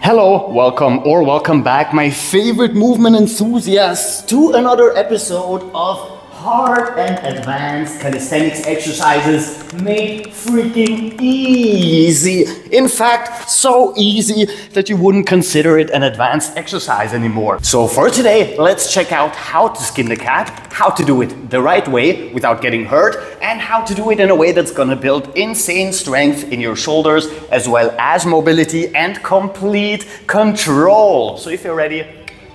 Hello, welcome back, my favorite movement enthusiasts, to another episode of hard and advanced calisthenics exercises made freaking easy. In fact, so easy that you wouldn't consider it an advanced exercise anymore. So for today, let's check out how to skin the cat, how to do it the right way without getting hurt, and how to do it in a way that's gonna build insane strength in your shoulders, as well as mobility and complete control. So if you're ready,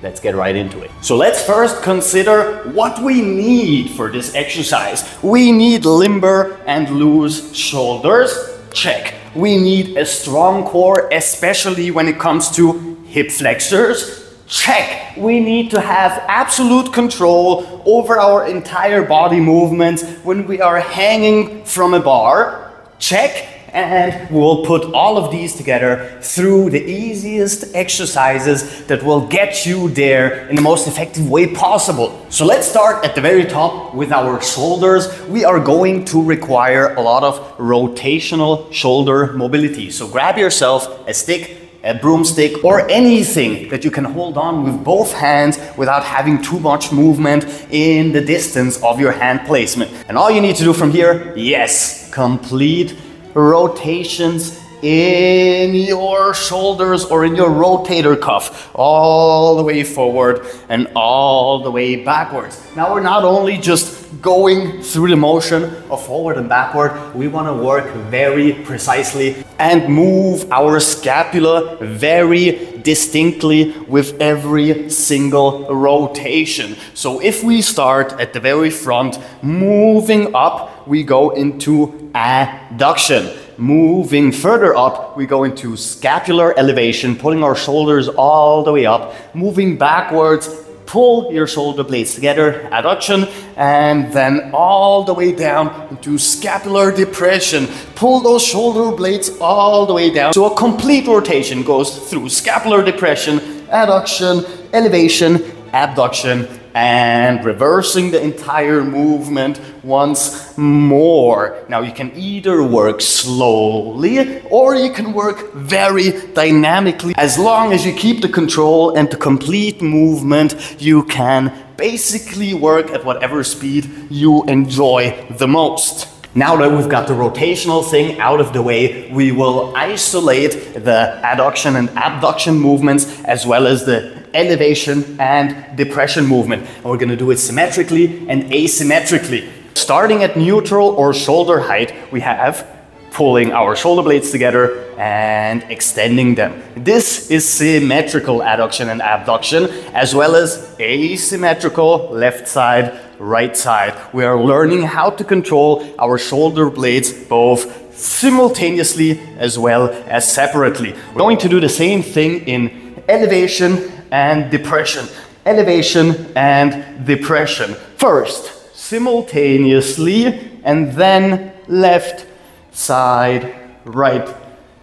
let's get right into it. So let's first consider what we need for this exercise. We need limber and loose shoulders. Check. We need a strong core, especially when it comes to hip flexors. Check. We need to have absolute control over our entire body movements when we are hanging from a bar. Check. And we'll put all of these together through the easiest exercises that will get you there in the most effective way possible. So let's start at the very top with our shoulders. We are going to require a lot of rotational shoulder mobility. So grab yourself a stick, a broomstick, or anything that you can hold on with both hands without having too much movement in the distance of your hand placement. And all you need to do from here, yes, complete rotations in your shoulders or in your rotator cuff, all the way forward and all the way backwards. Now we're not only just going through the motion of forward and backward, we want to work very precisely and move our scapula very distinctly with every single rotation. So if we start at the very front, moving up, we go into adduction. Moving further up, we go into scapular elevation, pulling our shoulders all the way up. Moving backwards, pull your shoulder blades together, adduction, and then all the way down into scapular depression. Pull those shoulder blades all the way down. So a complete rotation goes through scapular depression, adduction, elevation, abduction, and reversing the entire movement once more. Now you can either work slowly or you can work very dynamically. As long as you keep the control and the complete movement, you can basically work at whatever speed you enjoy the most. Now that we've got the rotational thing out of the way, we will isolate the adduction and abduction movements as well as the elevation and depression movement. And we're going to do it symmetrically and asymmetrically. Starting at neutral or shoulder height, we have pulling our shoulder blades together and extending them. This is symmetrical adduction and abduction, as well as asymmetrical left side, right side. We are learning how to control our shoulder blades both simultaneously as well as separately. We're going to do the same thing in elevation and depression. Elevation and depression. First, simultaneously, and then left side, right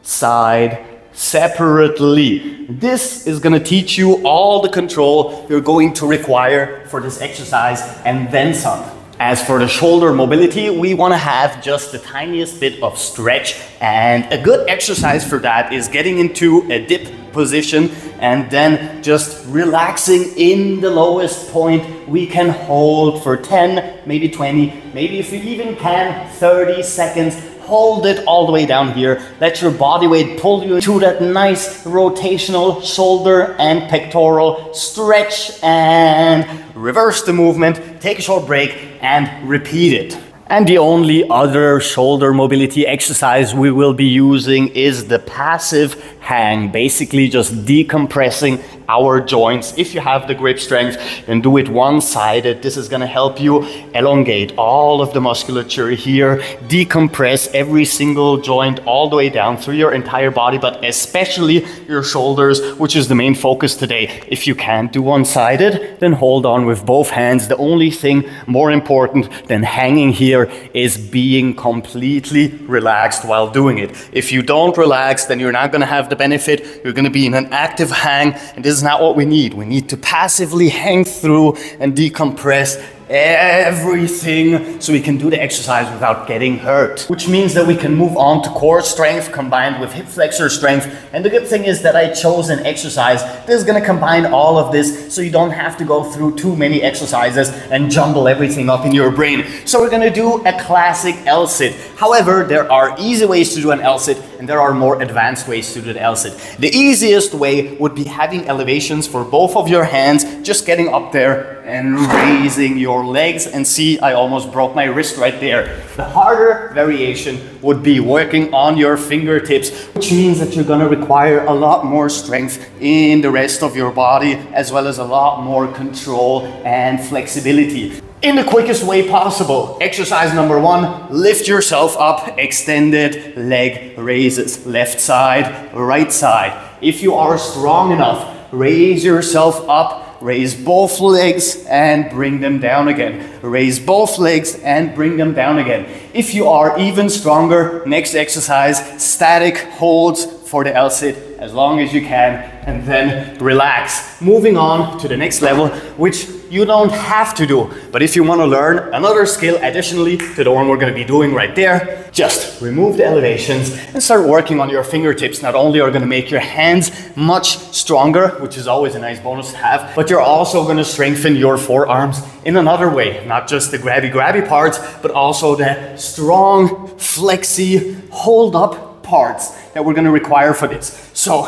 side, separately. This is going to teach you all the control you're going to require for this exercise and then some. As for the shoulder mobility, we want to have just the tiniest bit of stretch, and a good exercise for that is getting into a dip position and then just relaxing in the lowest point we can hold for 10, maybe 20, maybe if you even can 30 seconds. Hold it all the way down here. Let your body weight pull you to that nice rotational shoulder and pectoral stretch, and reverse the movement, take a short break and repeat it. And the only other shoulder mobility exercise we will be using is the passive hang, basically just decompressing our joints. If you have the grip strength, then do it one-sided. This is going to help you elongate all of the musculature here, decompress every single joint all the way down through your entire body, but especially your shoulders, which is the main focus today. If you can't do one-sided, then hold on with both hands. The only thing more important than hanging here is being completely relaxed while doing it. If you don't relax, then you're not going to have the benefit. You're going to be in an active hang, and this is not what we need. We need to passively hang through and decompress everything, so we can do the exercise without getting hurt. Which means that we can move on to core strength combined with hip flexor strength. And the good thing is that I chose an exercise that is going to combine all of this, so you don't have to go through too many exercises and jumble everything up in your brain. So we're going to do a classic L-sit. However, there are easy ways to do an L-sit and there are more advanced ways to do the L-sit. The easiest way would be having elevations for both of your hands, just getting up there and raising your legs, and see, I almost broke my wrist right there. The harder variation would be working on your fingertips, which means that you're going to require a lot more strength in the rest of your body, as well as a lot more control and flexibility. In the quickest way possible. Exercise number 1, lift yourself up, extended leg raises, left side, right side. If you are strong enough, raise yourself up, raise both legs and bring them down again. Raise both legs and bring them down again. If you are even stronger, next exercise, static holds for the L-sit as long as you can, and then relax. Moving on to the next level, which you don't have to do. But if you want to learn another skill additionally to the one we're going to be doing right there, just remove the elevations and start working on your fingertips. Not only are going to make your hands much stronger, which is always a nice bonus to have, but you're also going to strengthen your forearms in another way. Not just the grabby parts, but also the strong, flexy, hold up parts that we're going to require for this. So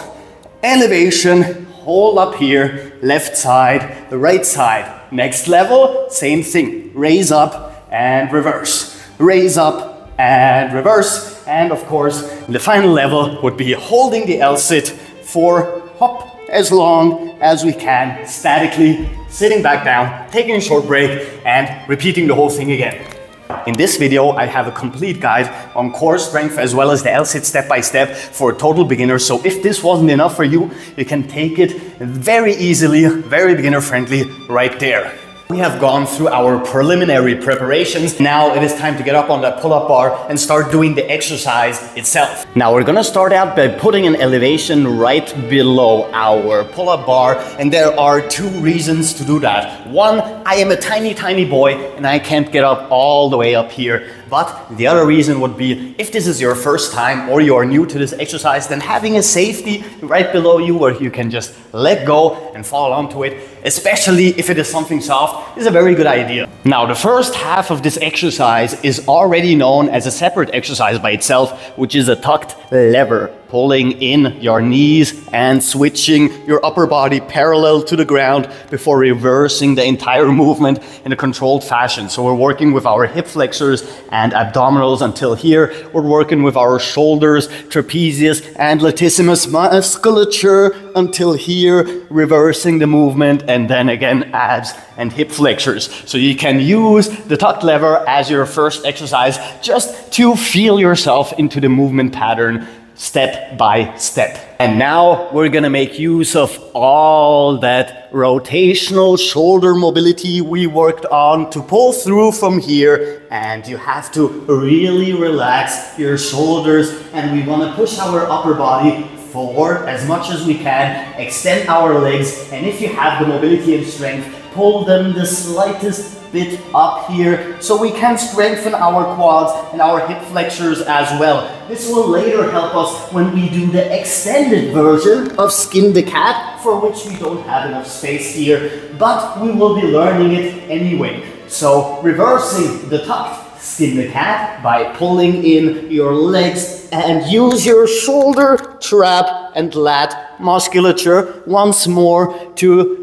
elevation, hold up here, left side, the right side. Next level, same thing. Raise up and reverse. Raise up and reverse. And of course, the final level would be holding the L-sit for hop as long as we can, statically, sitting back down, taking a short break, and repeating the whole thing again. In this video, I have a complete guide on core strength as well as the L-sit step by step for total beginners. So if this wasn't enough for you, you can take it very easily, very beginner friendly right there. We have gone through our preliminary preparations. Now it is time to get up on that pull-up bar and start doing the exercise itself. Now we're gonna start out by putting an elevation right below our pull-up bar, and there are 2 reasons to do that. One, I am a tiny boy and I can't get up all the way up here. But the other reason would be, if this is your first time or you are new to this exercise, then having a safety right below you where you can just let go and fall onto it, especially if it is something soft, is a very good idea. Now, the first half of this exercise is already known as a separate exercise by itself, which is a tucked lever. Pulling in your knees and switching your upper body parallel to the ground before reversing the entire movement in a controlled fashion. So we're working with our hip flexors and abdominals until here. We're working with our shoulders, trapezius and latissimus musculature until here, reversing the movement, and then again abs and hip flexors. So you can use the tucked lever as your first exercise just to feel yourself into the movement pattern step by step. And now we're gonna make use of all that rotational shoulder mobility we worked on to pull through from here, and you have to really relax your shoulders, and we wanna push our upper body forward as much as we can, extend our legs, and if you have the mobility and strength, pull them the slightest bit up here so we can strengthen our quads and our hip flexors as well. This will later help us when we do the extended version of skin the cat, for which we don't have enough space here, but we will be learning it anyway. So reversing the tucked skin the cat by pulling in your legs, and use your shoulder, trap and lat musculature once more to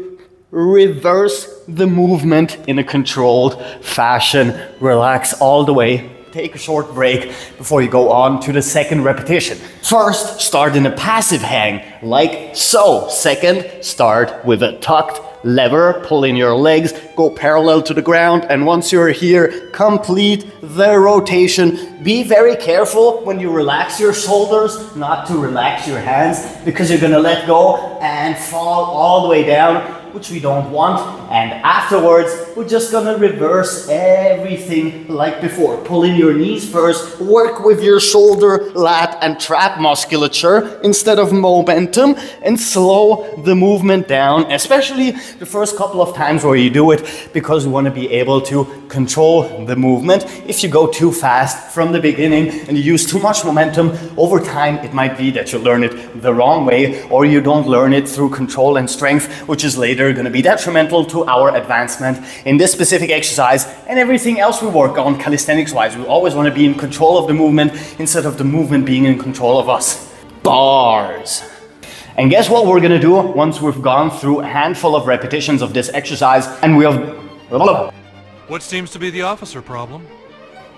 reverse the movement in a controlled fashion. Relax all the way. Take a short break before you go on to the second repetition. First, start in a passive hang, like so. Second, start with a tucked lever, pull in your legs, go parallel to the ground, and once you're here, complete the rotation. Be very careful when you relax your shoulders not to relax your hands, because you're gonna let go and fall all the way down. which we don't want. And afterwards, we're just gonna reverse everything like before. Pull in your knees first, work with your shoulder, lat, and trap musculature instead of momentum, and slow the movement down, especially the first couple of times where you do it, because we want to be able to control the movement. If you go too fast from the beginning and you use too much momentum, over time it might be that you learn it the wrong way, or you don't learn it through control and strength, which is later going to be detrimental to our advancement in this specific exercise and everything else we work on calisthenics wise. We always want to be in control of the movement instead of the movement being in control of us. Bars. And guess what we're gonna do once we've gone through a handful of repetitions of this exercise and we have... What seems to be the officer problem?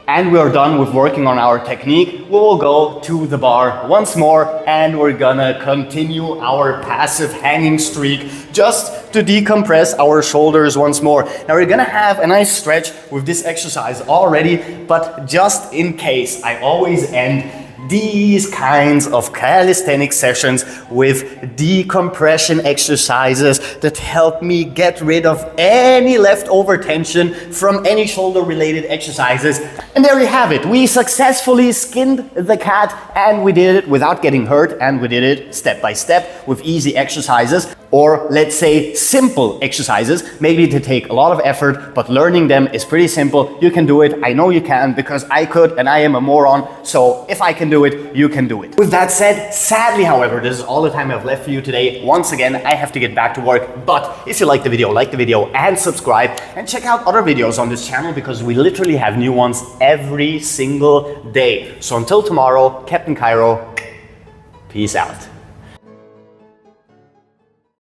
And we are done with working on our technique, we will go to the bar once more and we're gonna continue our passive hanging streak just to decompress our shoulders once more. Now we're gonna have a nice stretch with this exercise already, but just in case, I always end these kinds of calisthenic sessions with decompression exercises that help me get rid of any leftover tension from any shoulder related exercises. And there you have it. We successfully skinned the cat, and we did it without getting hurt, and we did it step by step with easy exercises, or let's say simple exercises. Maybe they take a lot of effort, but learning them is pretty simple. You can do it. I know you can, because I could, and I am a moron. So if I can do it, you can do it. With that said, sadly, however, this is all the time I've left for you today. Once again, I have to get back to work. But if you like the video and subscribe, and check out other videos on this channel, because we literally have new ones every single day. So until tomorrow, Captain Cairo, peace out.